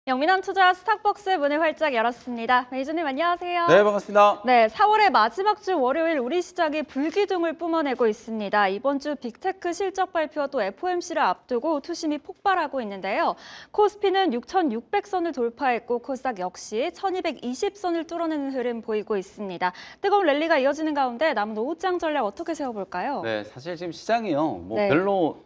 영민한 투자 스탁벅스 문을 활짝 열었습니다. 매니저님 안녕하세요. 네, 반갑습니다. 네, 4월의 마지막 주 월요일 우리 시장이 불기둥을 뿜어내고 있습니다. 이번 주 빅테크 실적 발표 또 FOMC를 앞두고 투심이 폭발하고 있는데요. 코스피는 6,600선을 돌파했고 코스닥 역시 1,220선을 뚫어내는 흐름 보이고 있습니다. 뜨거운 랠리가 이어지는 가운데 남은 오후장 전략 어떻게 세워볼까요? 네, 사실 지금 시장이요. 네. 별로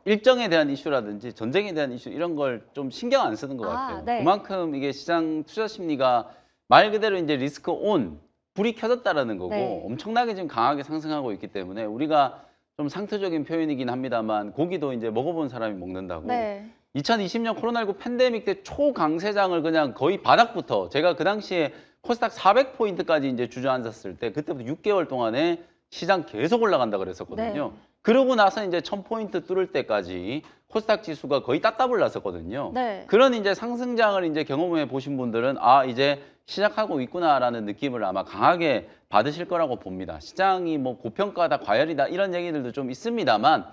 일정에 대한 이슈라든지 전쟁에 대한 이슈 이런 걸 좀 신경 안 쓰는 것 같아요. 네. 그만큼 이게 시장 투자 심리가 말 그대로 이제 리스크 온, 불이 켜졌다라는 거고 네. 엄청나게 지금 강하게 상승하고 있기 때문에 우리가 좀 상투적인 표현이긴 합니다만 고기도 이제 먹어본 사람이 먹는다고. 네. 2020년 코로나19 팬데믹 때 초강세장을 그냥 거의 바닥부터 제가 그 당시에 코스닥 400포인트까지 이제 주저앉았을 때 그때부터 6개월 동안에 시장 계속 올라간다 그랬었거든요. 네. 그러고 나서 이제 1000포인트 뚫을 때까지 코스닥 지수가 거의 따따블 났었거든요. 네. 그런 이제 상승장을 이제 경험해 보신 분들은 이제 시작하고 있구나라는 느낌을 아마 강하게 받으실 거라고 봅니다. 시장이 뭐 고평가다, 과열이다 이런 얘기들도 좀 있습니다만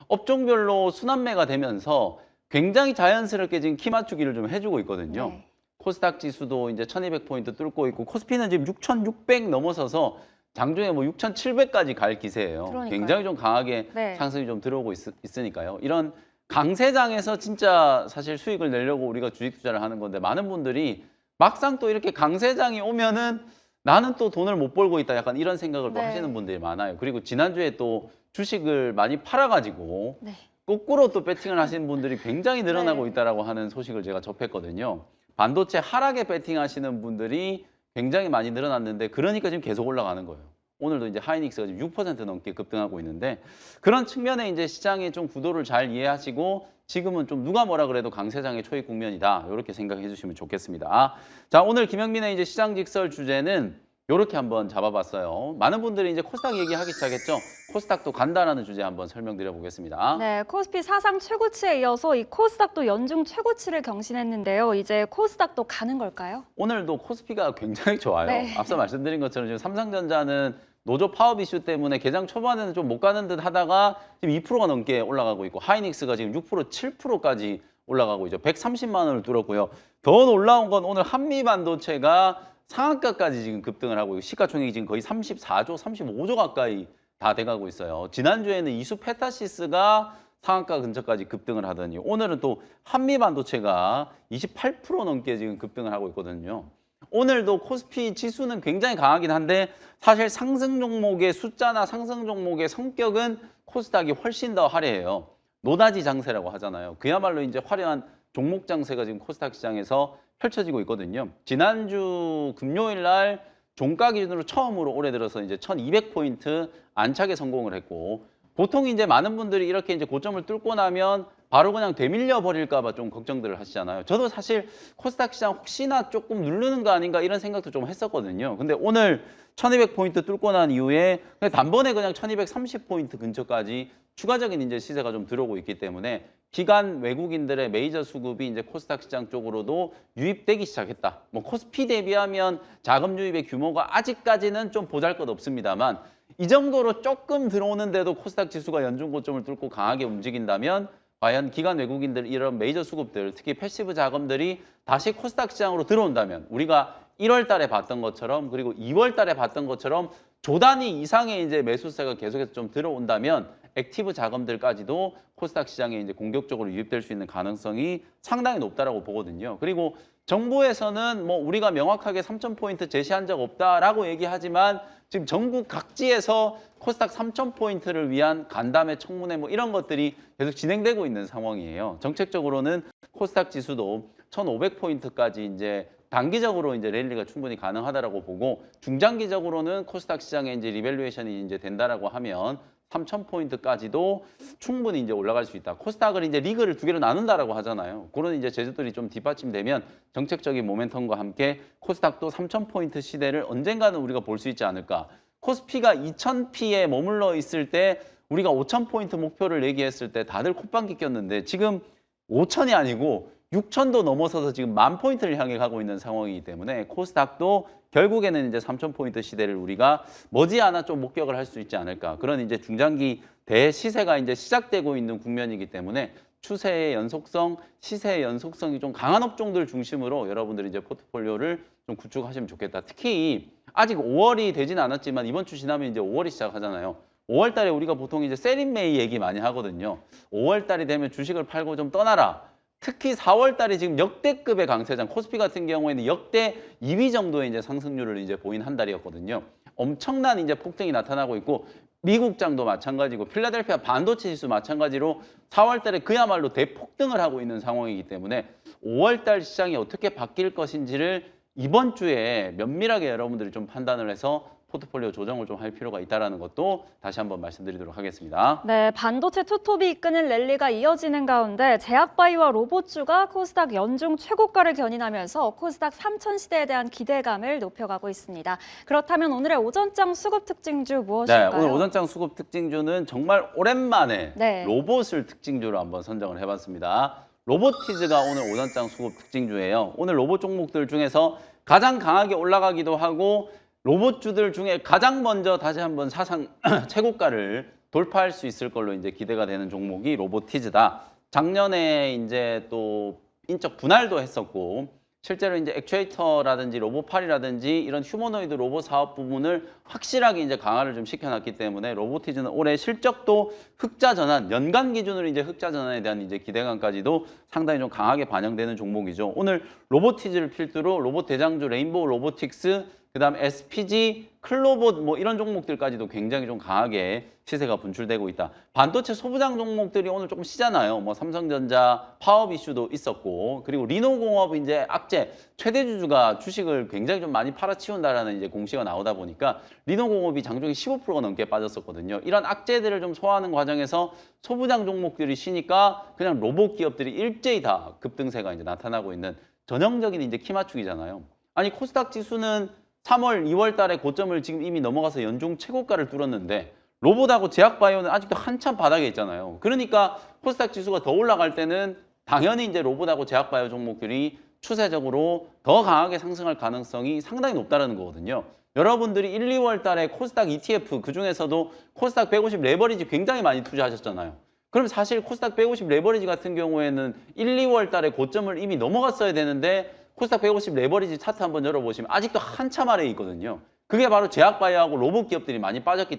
업종별로 순환매가 되면서 굉장히 자연스럽게 지금 키 맞추기를 좀 해주고 있거든요. 네. 코스닥 지수도 이제 1200포인트 뚫고 있고 코스피는 지금 6600 넘어서서 장중에 뭐 6700까지 갈 기세예요. 그러니까요. 굉장히 좀 강하게 네. 상승이 좀 들어오고 있으니까요. 이런 강세장에서 진짜 사실 수익을 내려고 우리가 주식 투자를 하는 건데 많은 분들이 막상 또 이렇게 강세장이 오면은 나는 또 돈을 못 벌고 있다 약간 이런 생각을 또 네. 하시는 분들이 많아요. 그리고 지난주에 또 주식을 많이 팔아가지고 네. 거꾸로 또 배팅을 하시는 분들이 굉장히 늘어나고 네. 있다라고 하는 소식을 제가 접했거든요. 반도체 하락에 배팅하시는 분들이 굉장히 많이 늘어났는데 그러니까 지금 계속 올라가는 거예요. 오늘도 이제 하이닉스가 지금 6% 넘게 급등하고 있는데 그런 측면에 이제 시장의 좀 구도를 잘 이해하시고 지금은 좀 누가 뭐라 그래도 강세장의 초입 국면이다. 이렇게 생각해 주시면 좋겠습니다. 자, 오늘 김영민의 이제 시장 직설 주제는 이렇게 한번 잡아봤어요. 많은 분들이 이제 코스닥 얘기하기 시작했죠. 코스닥도 간다라는 주제 한번 설명드려 보겠습니다. 네, 코스피 사상 최고치에 이어서 이 코스닥도 연중 최고치를 경신했는데요. 이제 코스닥도 가는 걸까요? 오늘도 코스피가 굉장히 좋아요. 네. 앞서 말씀드린 것처럼 지금 삼성전자는 노조 파업 이슈 때문에 개장 초반에는 좀 못 가는 듯 하다가 지금 2%가 넘게 올라가고 있고 하이닉스가 지금 6%, 7%까지 올라가고 있죠. 130만 원을 뚫었고요. 더 놀라운 건 오늘 한미반도체가 상한가까지 지금 급등을 하고 있고 시가총액이 지금 거의 34조, 35조 가까이 다 돼가고 있어요. 지난주에는 이수페타시스가 상한가 근처까지 급등을 하더니 오늘은 또 한미반도체가 28% 넘게 지금 급등을 하고 있거든요. 오늘도 코스피 지수는 굉장히 강하긴 한데 사실 상승 종목의 숫자나 상승 종목의 성격은 코스닥이 훨씬 더 화려해요. 노다지 장세라고 하잖아요. 그야말로 이제 화려한 종목 장세가 지금 코스닥 시장에서 펼쳐지고 있거든요. 지난주 금요일 날 종가 기준으로 처음으로 올해 들어서 이제 1200포인트 안착에 성공을 했고 보통 이제 많은 분들이 이렇게 이제 고점을 뚫고 나면 바로 그냥 되밀려 버릴까 봐 좀 걱정들을 하시잖아요. 저도 사실 코스닥 시장 혹시나 조금 누르는 거 아닌가 이런 생각도 좀 했었거든요. 근데 오늘 1200포인트 뚫고 난 이후에 그냥 단번에 그냥 1230포인트 근처까지 추가적인 이제 시세가 좀 들어오고 있기 때문에 기관 외국인들의 메이저 수급이 이제 코스닥 시장 쪽으로도 유입되기 시작했다. 뭐 코스피 대비하면 자금 유입의 규모가 아직까지는 좀 보잘것없습니다만 이 정도로 조금 들어오는데도 코스닥 지수가 연중 고점을 뚫고 강하게 움직인다면 과연 기관 외국인들 이런 메이저 수급들 특히 패시브 자금들이 다시 코스닥 시장으로 들어온다면 우리가 1월 달에 봤던 것처럼 그리고 2월 달에 봤던 것처럼 조 단위 이상의 이제 매수세가 계속해서 좀 들어온다면 액티브 자금들까지도 코스닥 시장에 이제 공격적으로 유입될 수 있는 가능성이 상당히 높다라고 보거든요. 그리고 정부에서는 뭐 우리가 명확하게 3000포인트 제시한 적 없다라고 얘기하지만 지금 전국 각지에서 코스닥 3000포인트를 위한 간담회 청문회 뭐 이런 것들이 계속 진행되고 있는 상황이에요. 정책적으로는 코스닥 지수도 1500포인트까지 이제 단기적으로 이제 랠리가 충분히 가능하다라고 보고 중장기적으로는 코스닥 시장에 이제 리밸류에이션이 이제 된다라고 하면 3000포인트까지도 충분히 이제 올라갈 수 있다. 코스닥을 이제 리그를 두 개로 나눈다라고 하잖아요. 그런 이제 제주들이 좀 뒷받침되면 정책적인 모멘텀과 함께 코스닥도 3000포인트 시대를 언젠가는 우리가 볼 수 있지 않을까. 코스피가 2000P에 머물러 있을 때 우리가 5000포인트 목표를 얘기했을 때 다들 콧방귀 꼈는데 지금 5000이 아니고 6000도 넘어서서 지금 10,000포인트를 향해 가고 있는 상황이기 때문에 코스닥도 결국에는 이제 3000포인트 시대를 우리가 머지않아 좀 목격을 할 수 있지 않을까. 그런 이제 중장기 대시세가 이제 시작되고 있는 국면이기 때문에 추세의 연속성, 시세의 연속성이 좀 강한 업종들 중심으로 여러분들이 이제 포트폴리오를 좀 구축하시면 좋겠다. 특히 아직 5월이 되진 않았지만 이번 주 지나면 이제 5월이 시작하잖아요. 5월 달에 우리가 보통 이제 세린메이 얘기 많이 하거든요. 5월 달이 되면 주식을 팔고 좀 떠나라. 특히 4월 달에 지금 역대급의 강세장, 코스피 같은 경우에는 역대 2위 정도의 이제 상승률을 이제 보인 한 달이었거든요. 엄청난 이제 폭등이 나타나고 있고 미국장도 마찬가지고 필라델피아 반도체 지수 마찬가지로 4월 달에 그야말로 대폭등을 하고 있는 상황이기 때문에 5월 달 시장이 어떻게 바뀔 것인지를 이번 주에 면밀하게 여러분들이 좀 판단을 해서 포트폴리오 조정을 좀 할 필요가 있다는 것도 다시 한번 말씀드리도록 하겠습니다. 네, 반도체 투톱이 이끄는 랠리가 이어지는 가운데 제약바이오와 로봇주가 코스닥 연중 최고가를 견인하면서 코스닥 3000시대에 대한 기대감을 높여가고 있습니다. 그렇다면 오늘의 오전장 수급 특징주 네, 무엇일까요? 오늘 오전장 수급 특징주는 정말 오랜만에 네. 로봇을 특징주로 한번 선정을 해봤습니다. 로보티즈가 오늘 오전장 수급 특징주예요. 오늘 로봇 종목들 중에서 가장 강하게 올라가기도 하고 로봇주들 중에 가장 먼저 다시 한번 사상 최고가를 돌파할 수 있을 걸로 이제 기대가 되는 종목이 로보티즈다. 작년에 이제 또 인적 분할도 했었고 실제로 이제 액추에이터라든지 로봇팔이라든지 이런 휴머노이드 로봇 사업 부분을 확실하게 이제 강화를 좀 시켜놨기 때문에 로보티즈는 올해 실적도 흑자 전환, 연간 기준으로 이제 흑자 전환에 대한 이제 기대감까지도 상당히 좀 강하게 반영되는 종목이죠. 오늘 로보티즈를 필두로 로봇 대장주 레인보우 로보틱스 그다음 SPG, 클로봇 뭐 이런 종목들까지도 굉장히 좀 강하게 시세가 분출되고 있다. 반도체 소부장 종목들이 오늘 조금 쉬잖아요. 뭐 삼성전자 파업 이슈도 있었고 그리고 리노공업 이제 악재 최대 주주가 주식을 굉장히 좀 많이 팔아치운다라는 이제 공시가 나오다 보니까 리노공업이 장중에 15%가 넘게 빠졌었거든요. 이런 악재들을 좀 소화하는 과정에서 소부장 종목들이 쉬니까 그냥 로봇 기업들이 일제히 다 급등세가 이제 나타나고 있는 전형적인 이제 키맞추기잖아요. 아니 코스닥 지수는 3월, 2월 달에 고점을 지금 이미 넘어가서 연중 최고가를 뚫었는데 로봇하고 제약바이오는 아직도 한참 바닥에 있잖아요. 그러니까 코스닥 지수가 더 올라갈 때는 당연히 이제 로봇하고 제약바이오 종목들이 추세적으로 더 강하게 상승할 가능성이 상당히 높다는 거거든요. 여러분들이 1, 2월 달에 코스닥 ETF 그중에서도 코스닥 150 레버리지 굉장히 많이 투자하셨잖아요. 그럼 사실 코스닥 150 레버리지 같은 경우에는 1, 2월 달에 고점을 이미 넘어갔어야 되는데 코스닥 150 레버리지 차트 한번 열어보시면 아직도 한참 아래에 있거든요. 그게 바로 제약바이오하고 로봇 기업들이 많이 빠졌기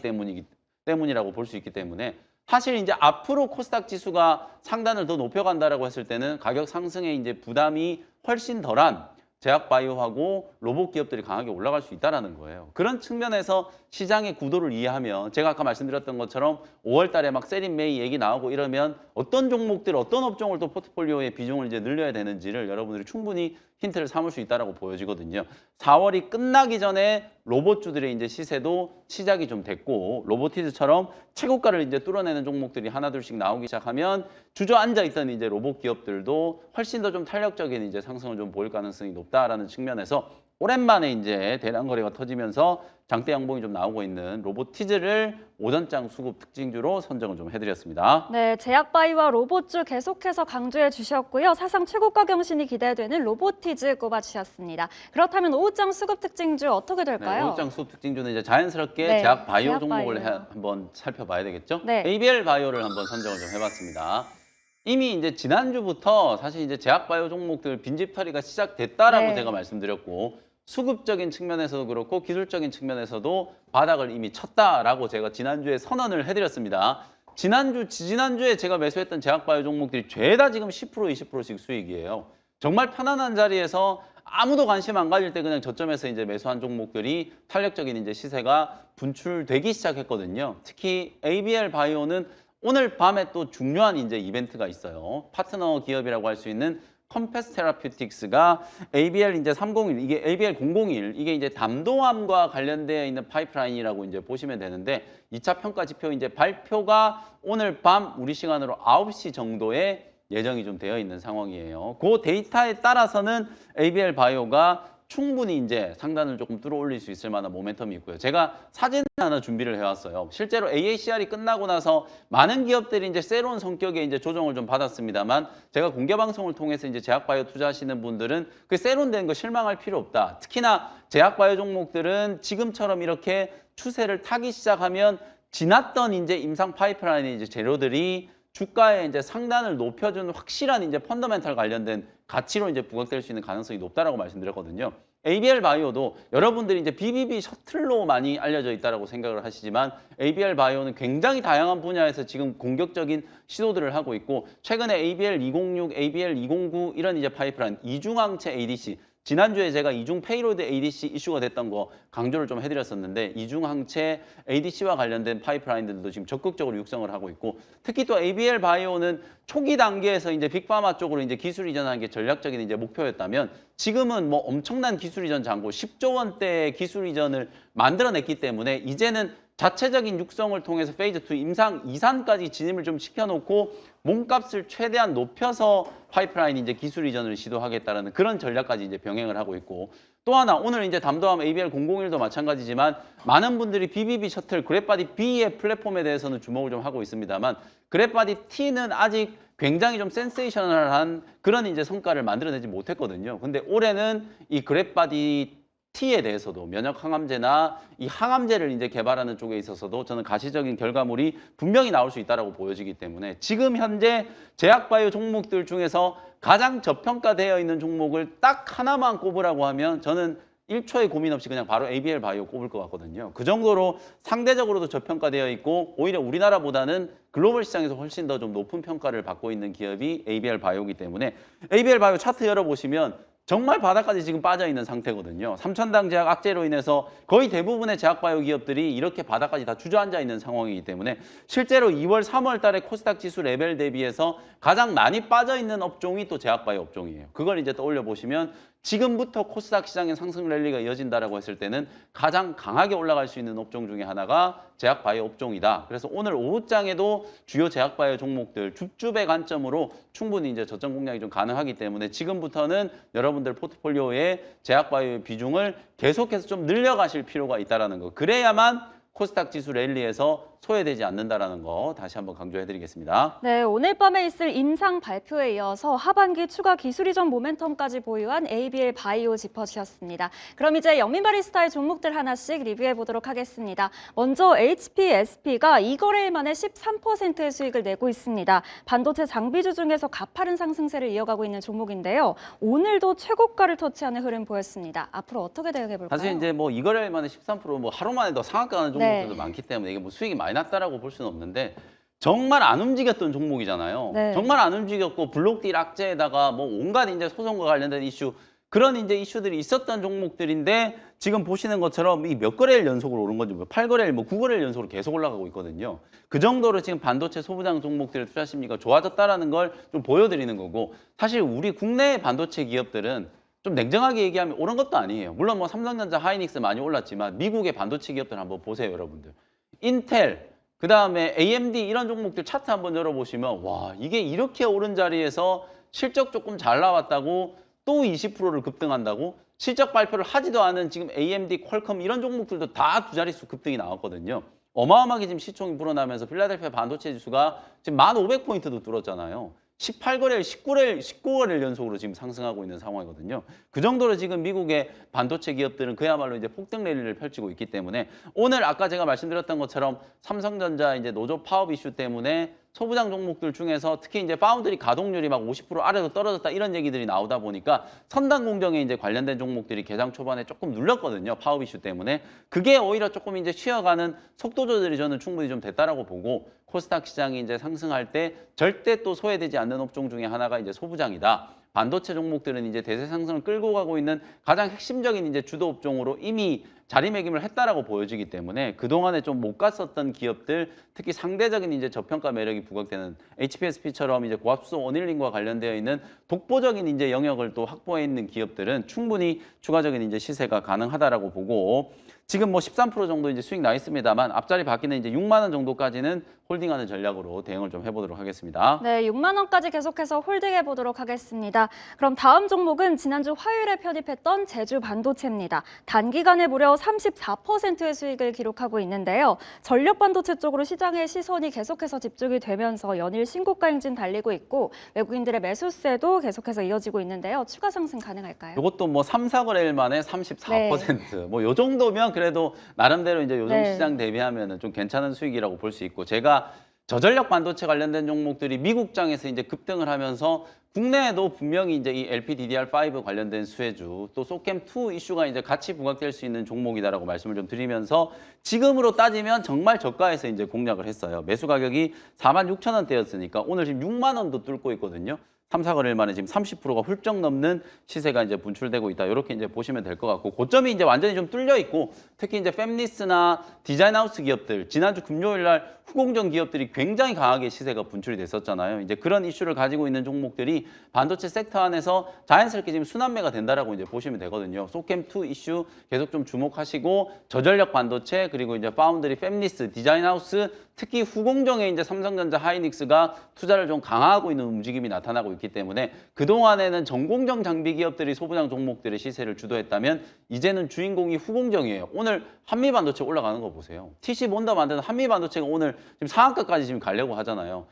때문이라고 볼 수 있기 때문에 사실 이제 앞으로 코스닥 지수가 상단을 더 높여간다라고 했을 때는 가격 상승의 이제 부담이 훨씬 덜한 제약바이오하고 로봇 기업들이 강하게 올라갈 수 있다는 거예요. 그런 측면에서 시장의 구도를 이해하면 제가 아까 말씀드렸던 것처럼 5월 달에 막 세린메이 얘기 나오고 이러면 어떤 종목들, 어떤 업종을 또 포트폴리오의 비중을 이제 늘려야 되는지를 여러분들이 충분히 힌트를 삼을 수 있다라고 보여지거든요. 4월이 끝나기 전에 로봇주들의 이제 시세도 시작이 좀 됐고 로보티즈처럼 최고가를 이제 뚫어내는 종목들이 하나둘씩 나오기 시작하면 주저앉아 있던 이제 로봇 기업들도 훨씬 더 좀 탄력적인 이제 상승을 좀 보일 가능성이 높다라는 측면에서 오랜만에 이제 대량 거래가 터지면서 장대 양봉이 좀 나오고 있는 로보티즈를 오전장 수급 특징주로 선정을 좀 해드렸습니다. 네, 제약바이오와 로봇주 계속해서 강조해 주셨고요. 사상 최고가 경신이 기대되는 로보티즈 꼽아주셨습니다. 그렇다면 오후장 수급 특징주 어떻게 네, 될까요? 오전장 수급 특징주는 이제 자연스럽게 네, 제약바이오 제약바이오. 종목을 한번 살펴봐야 되겠죠? 네. ABL 바이오를 한번 선정을 좀 해봤습니다. 이미 이제 지난주부터 사실 이제 제약바이오 종목들 빈집털이가 시작됐다라고 네. 제가 말씀드렸고 수급적인 측면에서도 그렇고 기술적인 측면에서도 바닥을 이미 쳤다라고 제가 지난주에 선언을 해드렸습니다. 지난주에 제가 매수했던 제약바이오 종목들이 죄다 지금 10% 20%씩 수익이에요. 정말 편안한 자리에서 아무도 관심 안 가질 때 그냥 저점에서 이제 매수한 종목들이 탄력적인 이제 시세가 분출되기 시작했거든요. 특히 ABL 바이오는 오늘 밤에 또 중요한 이제 이벤트가 있어요. 파트너 기업이라고 할 수 있는 컴패스 테라퓨틱스가 ABL 이제 301 이게 ABL 001 이게 이제 담도암과 관련되어 있는 파이프라인이라고 이제 보시면 되는데 2차 평가 지표 이제 발표가 오늘 밤 우리 시간으로 9시 정도에 예정이 좀 되어 있는 상황이에요. 그 데이터에 따라서는 ABL 바이오가 충분히 이제 상단을 조금 뚫어 올릴 수 있을 만한 모멘텀이 있고요. 제가 사진 하나 준비를 해왔어요. 실제로 AACR이 끝나고 나서 많은 기업들이 이제 새로운 성격의 이제 조정을 좀 받았습니다만 제가 공개 방송을 통해서 이제 제약바이오 투자하시는 분들은 그 세론된 거 실망할 필요 없다. 특히나 제약바이오 종목들은 지금처럼 이렇게 추세를 타기 시작하면 지났던 이제 임상 파이프라인의 이제 재료들이 주가의 이제 상단을 높여주는 확실한 이제 펀더멘탈 관련된 가치로 이제 부각될 수 있는 가능성이 높다라고 말씀드렸거든요. ABL 바이오도 여러분들이 이제 BBB 셔틀로 많이 알려져 있다라고 생각을 하시지만 ABL 바이오는 굉장히 다양한 분야에서 지금 공격적인 시도들을 하고 있고 최근에 ABL 206, ABL 209 이런 이제 파이프라인 이중항체 ADC 지난주에 제가 이중 페이로드 ADC 이슈가 됐던 거 강조를 좀 해드렸었는데 이중항체 ADC와 관련된 파이프라인들도 지금 적극적으로 육성을 하고 있고 특히 또 ABL 바이오는 초기 단계에서 이제 빅파마 쪽으로 이제 기술 이전하는 게 전략적인 이제 목표였다면 지금은 뭐 엄청난 기술 이전 잔고 10조 원대의 기술 이전을 만들어냈기 때문에 이제는 자체적인 육성을 통해서 페이즈 2 임상 2산까지 진입을 좀 시켜놓고 몸값을 최대한 높여서 파이프라인 이제 기술 이전을 시도하겠다라는 그런 전략까지 이제 병행을 하고 있고 또 하나 오늘 이제 담도함 ABL 001도 마찬가지지만 많은 분들이 BBB 셔틀 그래프바디 B의 플랫폼에 대해서는 주목을 좀 하고 있습니다만 그래프바디 T는 아직 굉장히 좀 센세이셔널한 그런 이제 성과를 만들어내지 못했거든요. 근데 올해는 이 그래프바디 T에 대해서도 면역 항암제나 이 항암제를 이제 개발하는 쪽에 있어서도 저는 가시적인 결과물이 분명히 나올 수 있다라고 보여지기 때문에 지금 현재 제약바이오 종목들 중에서 가장 저평가되어 있는 종목을 딱 하나만 꼽으라고 하면 저는 1초의 고민 없이 그냥 바로 ABL 바이오 꼽을 것 같거든요. 그 정도로 상대적으로도 저평가되어 있고 오히려 우리나라보다는 글로벌 시장에서 훨씬 더 좀 높은 평가를 받고 있는 기업이 ABL 바이오이기 때문에 ABL 바이오 차트 열어보시면 정말 바닥까지 지금 빠져 있는 상태거든요. 삼천당 제약 악재로 인해서 거의 대부분의 제약바이오 기업들이 이렇게 바닥까지 다 주저앉아 있는 상황이기 때문에 실제로 2월, 3월 달에 코스닥 지수 레벨 대비해서 가장 많이 빠져 있는 업종이 또 제약바이오 업종이에요. 그걸 이제 떠올려 보시면 지금부터 코스닥 시장의 상승 랠리가 이어진다라고 했을 때는 가장 강하게 올라갈 수 있는 업종 중에 하나가 제약바이오 업종이다. 그래서 오늘 오후장에도 주요 제약바이오 종목들 줍줍의 관점으로 충분히 이제 저점 공략이 좀 가능하기 때문에 지금부터는 여러분들 포트폴리오의 제약바이오의 비중을 계속해서 좀 늘려가실 필요가 있다는 거. 그래야만 코스닥 지수 랠리에서 소외되지 않는다라는 거 다시 한번 강조해드리겠습니다. 네, 오늘 밤에 있을 임상 발표에 이어서 하반기 추가 기술 이전 모멘텀까지 보유한 ABL 바이오 짚어주셨습니다. 그럼 이제 영민 바리스타의 종목들 하나씩 리뷰해 보도록 하겠습니다. 먼저 HPSP가 2거래일 만에 13%의 수익을 내고 있습니다. 반도체 장비주 중에서 가파른 상승세를 이어가고 있는 종목인데요. 오늘도 최고가를 터치하는 흐름 보였습니다. 앞으로 어떻게 대응해 볼까요? 사실 이제 뭐 이거래일 만에 13%뭐 하루 만에 더 상한가 하는 종목들도 네. 많기 때문에 이게 뭐 수익이 많이 났다라고 볼 수는 없는데 정말 안 움직였던 종목이잖아요. 네. 정말 안 움직였고 블록딜 악재에다가 뭐 온갖 이제 소송과 관련된 이슈 그런 이제 이슈들이 있었던 종목들인데 지금 보시는 것처럼 이 몇 거래일 연속으로 오른 건지 뭐 8거래일 뭐 9거래일 연속으로 계속 올라가고 있거든요. 그 정도로 지금 반도체 소부장 종목들의 투자 심리가 좋아졌다라는 걸 좀 보여드리는 거고 사실 우리 국내 반도체 기업들은 좀 냉정하게 얘기하면 오른 것도 아니에요. 물론 뭐 삼성전자, 하이닉스 많이 올랐지만 미국의 반도체 기업들 한번 보세요, 여러분들. 인텔, 그다음에 AMD 이런 종목들 차트 한번 열어보시면 와, 이게 이렇게 오른 자리에서 실적 조금 잘 나왔다고 또 20%를 급등한다고? 실적 발표를 하지도 않은 지금 AMD, 퀄컴 이런 종목들도 다 두 자릿수 급등이 나왔거든요. 어마어마하게 지금 시총이 불어나면서 필라델피아 반도체 지수가 지금 1,500포인트도 뚫었잖아요. 18거래일, 19거래일 연속으로 지금 상승하고 있는 상황이거든요. 그 정도로 지금 미국의 반도체 기업들은 그야말로 이제 폭등 랠리를 펼치고 있기 때문에 오늘 아까 제가 말씀드렸던 것처럼 삼성전자 이제 노조 파업 이슈 때문에 소부장 종목들 중에서 특히 이제 파운드리 가동률이 막 50% 아래로 떨어졌다 이런 얘기들이 나오다 보니까 선단 공정에 이제 관련된 종목들이 개장 초반에 조금 눌렸거든요. 파업 이슈 때문에. 그게 오히려 조금 이제 쉬어가는 속도 조절이 저는 충분히 좀 됐다라고 보고 코스닥 시장이 이제 상승할 때 절대 또 소외되지 않는 업종 중에 하나가 이제 소부장이다. 반도체 종목들은 이제 대세 상승을 끌고 가고 있는 가장 핵심적인 이제 주도 업종으로 이미 자리매김을 했다라고 보여지기 때문에 그동안에 좀 못 갔었던 기업들, 특히 상대적인 이제 저평가 매력이 부각되는 HPSP처럼 이제 고압수소 원일링과 관련되어 있는 독보적인 이제 영역을 또 확보해 있는 기업들은 충분히 추가적인 이제 시세가 가능하다라고 보고 지금 뭐 13% 정도 이제 수익 나 있습니다만 앞자리 바뀌는 이제 6만 원 정도까지는 홀딩하는 전략으로 대응을 좀 해보도록 하겠습니다. 네, 6만 원까지 계속해서 홀딩해 보도록 하겠습니다. 그럼 다음 종목은 지난주 화요일에 편입했던 제주 반도체입니다. 단기간에 무려 34%의 수익을 기록하고 있는데요. 전력 반도체 쪽으로 시장의 시선이 계속해서 집중이 되면서 연일 신고가 행진 달리고 있고 외국인들의 매수세도 계속해서 이어지고 있는데요. 추가 상승 가능할까요? 이것도 뭐 3, 4거래일 만에 34%. 뭐 요 정도면 그래도 나름대로 이제 요즘 네. 시장 대비하면은 좀 괜찮은 수익이라고 볼 수 있고 제가 저전력 반도체 관련된 종목들이 미국장에서 이제 급등을 하면서 국내에도 분명히 이제 이 LPDDR5 관련된 수혜주 또 소캠2 이슈가 이제 같이 부각될 수 있는 종목이다라고 말씀을 좀 드리면서 지금으로 따지면 정말 저가에서 이제 공략을 했어요. 매수 가격이 46,000원대였으니까 오늘 지금 6만 원도 뚫고 있거든요. 3, 4거래일 만에 지금 30%가 훌쩍 넘는 시세가 이제 분출되고 있다. 이렇게 이제 보시면 될 것 같고, 고점이 이제 완전히 좀 뚫려 있고, 특히 이제 팹리스나 디자인하우스 기업들, 지난주 금요일 날 후공정 기업들이 굉장히 강하게 시세가 분출이 됐었잖아요. 이제 그런 이슈를 가지고 있는 종목들이 반도체 섹터 안에서 자연스럽게 지금 순환매가 된다라고 이제 보시면 되거든요. 소캠2 이슈 계속 좀 주목하시고, 저전력 반도체, 그리고 이제 파운드리, 팹리스, 디자인하우스, 특히 후공정에 이제 삼성전자, 하이닉스가 투자를 좀 강화하고 있는 움직임이 나타나고 있기 때문에 그동안에는 전공정 장비 기업들이 소부장 종목들의 시세를 주도했다면 이제는 주인공이 후공정이에요. 오늘 한미반도체 올라가는 거 보세요. TC몬더 만드는 한미반도체가 오늘 지금 상한가까지 지금 가려고 하잖아요.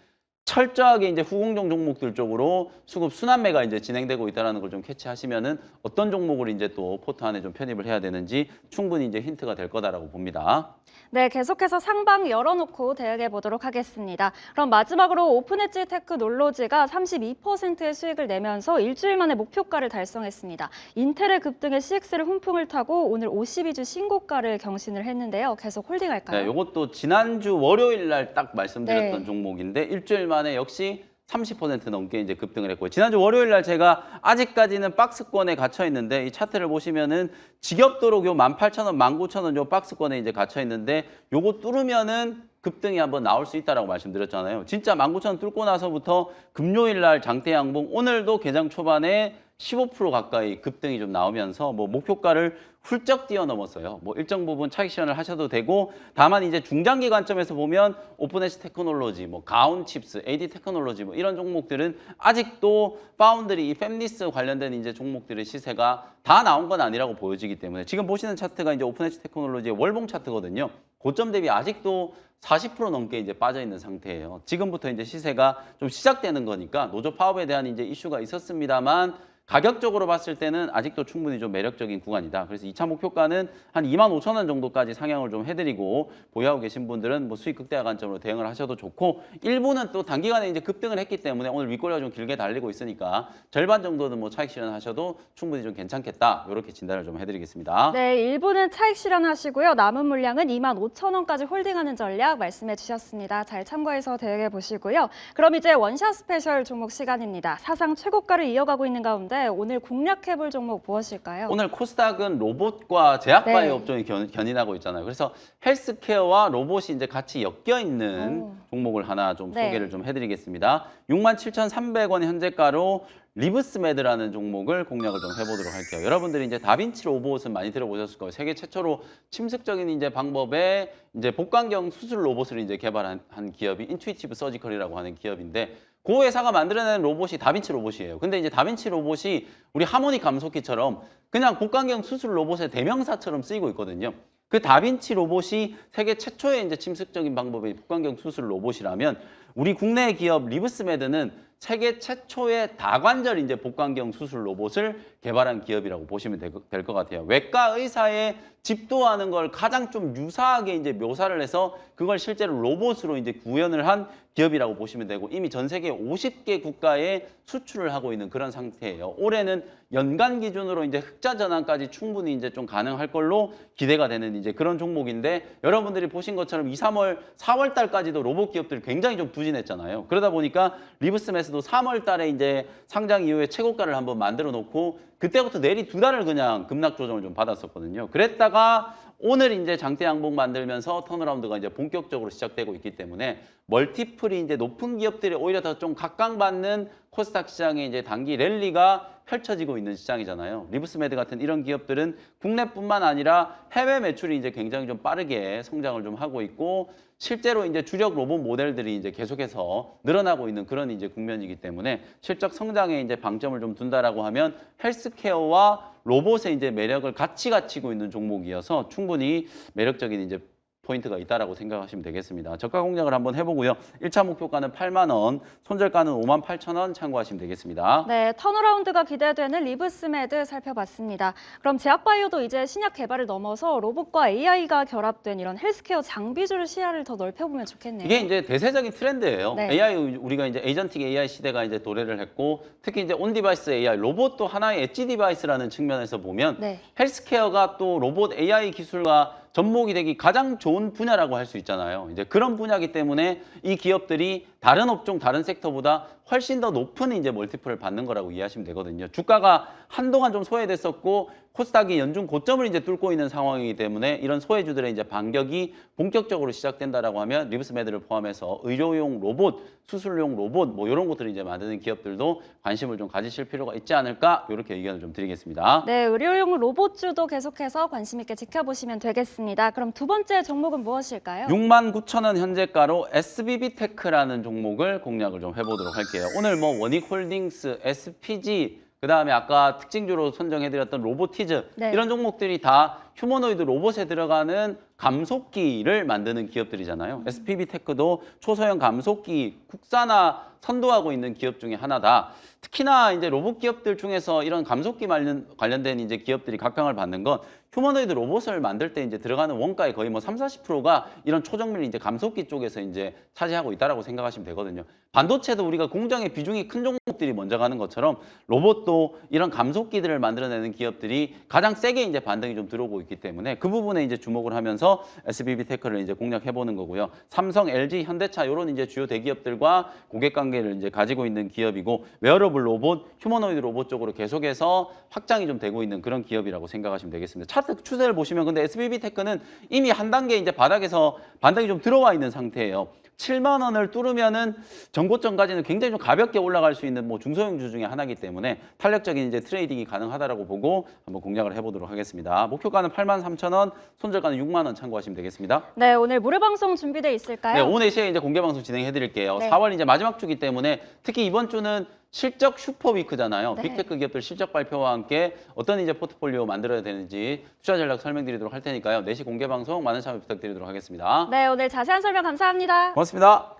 철저하게 이제 후공정 종목들 쪽으로 수급 순환매가 이제 진행되고 있다는 걸 좀 캐치하시면은 어떤 종목을 이제 또 포트 안에 좀 편입을 해야 되는지 충분히 이제 힌트가 될 거다라고 봅니다. 네, 계속해서 상방 열어놓고 대응해 보도록 하겠습니다. 그럼 마지막으로 오픈엣지 테크놀로지가 32%의 수익을 내면서 일주일 만에 목표가를 달성했습니다. 인텔의 급등에 CX를 훈풍을 타고 오늘 52주 신고가를 경신을 했는데요. 계속 홀딩할까요? 네, 이것도 지난주 월요일 날 딱 말씀드렸던 네. 종목인데 일주일 만에 역시 30% 넘게 이제 급등을 했고요. 지난주 월요일 날 제가 아직까지는 박스권에 갇혀 있는데 이 차트를 보시면은 직업도록 요 18,000원, 19,000원 요 박스권에 이제 갇혀 있는데 요거 뚫으면은 급등이 한번 나올 수 있다라고 말씀드렸잖아요. 진짜 19,000원 뚫고 나서부터 금요일 날 장대 양봉 오늘도 개장 초반에 15% 가까이 급등이 좀 나오면서 뭐 목표가를 훌쩍 뛰어넘었어요. 뭐 일정 부분 차익 실현을 하셔도 되고, 다만 이제 중장기 관점에서 보면 오픈엣지 테크놀로지, 뭐 가온 칩스, AD 테크놀로지 뭐 이런 종목들은 아직도 파운드리, 이 팹리스 관련된 이제 종목들의 시세가 다 나온 건 아니라고 보여지기 때문에 지금 보시는 차트가 이제 오픈엣지 테크놀로지의 월봉 차트거든요. 고점 대비 아직도 40% 넘게 이제 빠져 있는 상태예요. 지금부터 이제 시세가 좀 시작되는 거니까 노조 파업에 대한 이제 이슈가 있었습니다만 가격적으로 봤을 때는 아직도 충분히 좀 매력적인 구간이다. 그래서 2차 목표가는 한 25,000원 정도까지 상향을 좀 해드리고 보유하고 계신 분들은 뭐 수익 극대화 관점으로 대응을 하셔도 좋고, 일부는 또 단기간에 이제 급등을 했기 때문에 오늘 윗꼬리가 좀 길게 달리고 있으니까 절반 정도는 뭐 차익 실현하셔도 충분히 좀 괜찮겠다. 이렇게 진단을 좀 해드리겠습니다. 네, 일부는 차익 실현하시고요. 남은 물량은 25,000원까지 홀딩하는 전략 말씀해 주셨습니다. 잘 참고해서 대응해 보시고요. 그럼 이제 원샷 스페셜 종목 시간입니다. 사상 최고가를 이어가고 있는 가운데 오늘 공략해볼 종목 무엇일까요? 오늘 코스닥은 로봇과 제약바이오 네. 업종이 견인하고 있잖아요. 그래서 헬스케어와 로봇이 이제 같이 엮여 있는 오. 종목을 하나 좀 네. 소개를 좀 해드리겠습니다. 67,300원 현재가로 리브스메드라는 종목을 공략을 좀 해보도록 할게요. 여러분들이 이제 다빈치 로봇은 많이 들어보셨을 거예요. 세계 최초로 침습적인 이제 방법의 이제 복강경 수술 로봇을 이제 개발한 기업이 인투이티브 서지컬이라고 하는 기업인데, 그 회사가 만들어낸 로봇이 다빈치 로봇이에요. 근데 이제 다빈치 로봇이 우리 하모닉 감속기처럼 그냥 복강경 수술 로봇의 대명사처럼 쓰이고 있거든요. 그 다빈치 로봇이 세계 최초의 이제 침습적인 방법의 복강경 수술 로봇이라면 우리 국내 기업 리브스메드는 세계 최초의 다관절 이제 복강경 수술 로봇을 개발한 기업이라고 보시면 될 것 같아요. 외과 의사의 집도하는 걸 가장 좀 유사하게 이제 묘사를 해서 그걸 실제로 로봇으로 이제 구현을 한 기업이라고 보시면 되고, 이미 전 세계 50개 국가에 수출을 하고 있는 그런 상태예요. 올해는 연간 기준으로 이제 흑자 전환까지 충분히 이제 좀 가능할 걸로 기대가 되는 이제 그런 종목인데, 여러분들이 보신 것처럼 2, 3월, 4월 달까지도 로봇 기업들이 굉장히 좀 부진했잖아요. 그러다 보니까 리브스메스도 3월 달에 이제 상장 이후에 최고가를 한번 만들어 놓고 그때부터 내리 2달을 그냥 급락 조정을 좀 받았었거든요. 그랬다가 오늘 이제 장대 양봉 만들면서 턴어라운드가 이제 본격적으로 시작되고 있기 때문에 멀티플이 이제 높은 기업들이 오히려 더 좀 각광받는 코스닥 시장의 이제 단기 랠리가 펼쳐지고 있는 시장이잖아요. 리브스메드 같은 이런 기업들은 국내뿐만 아니라 해외 매출이 이제 굉장히 좀 빠르게 성장을 좀 하고 있고, 실제로 이제 주력 로봇 모델들이 이제 계속해서 늘어나고 있는 그런 이제 국면이기 때문에 실적 성장에 이제 방점을 좀 둔다라고 하면 헬스케어와 로봇의 이제 매력을 같이 갖추고 있는 종목이어서 충분히 매력적인 이제 포인트가 있다라고 생각하시면 되겠습니다. 저가 공략을 한번 해보고요. 1차 목표가는 8만 원, 손절가는 5만 8천 원 참고하시면 되겠습니다. 네, 턴어라운드가 기대되는 리브스메드 살펴봤습니다. 그럼 제약바이오도 이제 신약 개발을 넘어서 로봇과 AI가 결합된 이런 헬스케어 장비주를 시야를 더 넓혀보면 좋겠네요. 이게 이제 대세적인 트렌드예요. 네. AI 우리가 이제 에이전틱 AI 시대가 이제 도래를 했고 특히 이제 온 디바이스 AI 로봇도 하나의 엣지 디바이스라는 측면에서 보면 네. 헬스케어가 또 로봇 AI 기술과 접목이 되기 가장 좋은 분야라고 할 수 있잖아요. 이제 그런 분야이기 때문에 이 기업들이 다른 업종, 다른 섹터보다 훨씬 더 높은 이제 멀티플을 받는 거라고 이해하시면 되거든요. 주가가 한동안 좀 소외됐었고 코스닥이 연중 고점을 이제 뚫고 있는 상황이기 때문에 이런 소외주들의 이제 반격이 본격적으로 시작된다라고 하면 리브스메드를 포함해서 의료용 로봇, 수술용 로봇 뭐 이런 것들을 이제 만드는 기업들도 관심을 좀 가지실 필요가 있지 않을까 이렇게 의견을 좀 드리겠습니다. 네, 의료용 로봇주도 계속해서 관심 있게 지켜보시면 되겠습니다. 그럼 두 번째 종목은 무엇일까요? 69,000원 현재가로 SBB테크라는 종목을 공략을 좀 해보도록 할게요. 오늘 뭐 원익홀딩스, SPG, 그다음에 아까 특징주로 선정해드렸던 로보티즈 네. 이런 종목들이 다 휴머노이드 로봇에 들어가는 감속기를 만드는 기업들이잖아요. SPB테크도 초소형 감속기 국산화 선도하고 있는 기업 중에 하나다. 특히나 이제 로봇 기업들 중에서 이런 감속기 관련된 이제 기업들이 각광을 받는 건 휴머노이드 로봇을 만들 때 이제 들어가는 원가의 거의 뭐 30~40%가 이런 초정밀 이제 감속기 쪽에서 이제 차지하고 있다라고 생각하시면 되거든요. 반도체도 우리가 공장의 비중이 큰 종목들이 먼저 가는 것처럼 로봇도 이런 감속기들을 만들어내는 기업들이 가장 세게 이제 반등이 좀 들어오고 있기 때문에 그 부분에 이제 주목을 하면서 SBB테크를 이제 공략해 보는 거고요. 삼성, LG, 현대차 이런 이제 주요 대기업들과 고객 관계를 이제 가지고 있는 기업이고 웨어러블 로봇, 휴머노이드 로봇 쪽으로 계속해서 확장이 좀 되고 있는 그런 기업이라고 생각하시면 되겠습니다. 차트 추세를 보시면 근데 SBB테크는 이미 한 단계 이제 바닥에서 반등이 좀 들어와 있는 상태예요. 7만 원을 뚫으면은 전고점까지는 굉장히 좀 가볍게 올라갈 수 있는 뭐 중소형주 중에 하나이기 때문에 탄력적인 이제 트레이딩이 가능하다라고 보고 한번 공략을 해보도록 하겠습니다. 목표가는 83,000원, 손절가는 6만 원 참고하시면 되겠습니다. 네, 오늘 무료 방송 준비돼 있을까요? 네, 오후 4시에 이제 공개 방송 진행해 드릴게요. 네. 4월 이제 마지막 주기 때문에 특히 이번 주는 실적 슈퍼위크잖아요. 네. 빅테크 기업들 실적 발표와 함께 어떤 이제 포트폴리오 만들어야 되는지 투자 전략 설명드리도록 할 테니까요. 4시 공개 방송 많은 참여 부탁드리도록 하겠습니다. 네, 오늘 자세한 설명 감사합니다. 고맙습니다.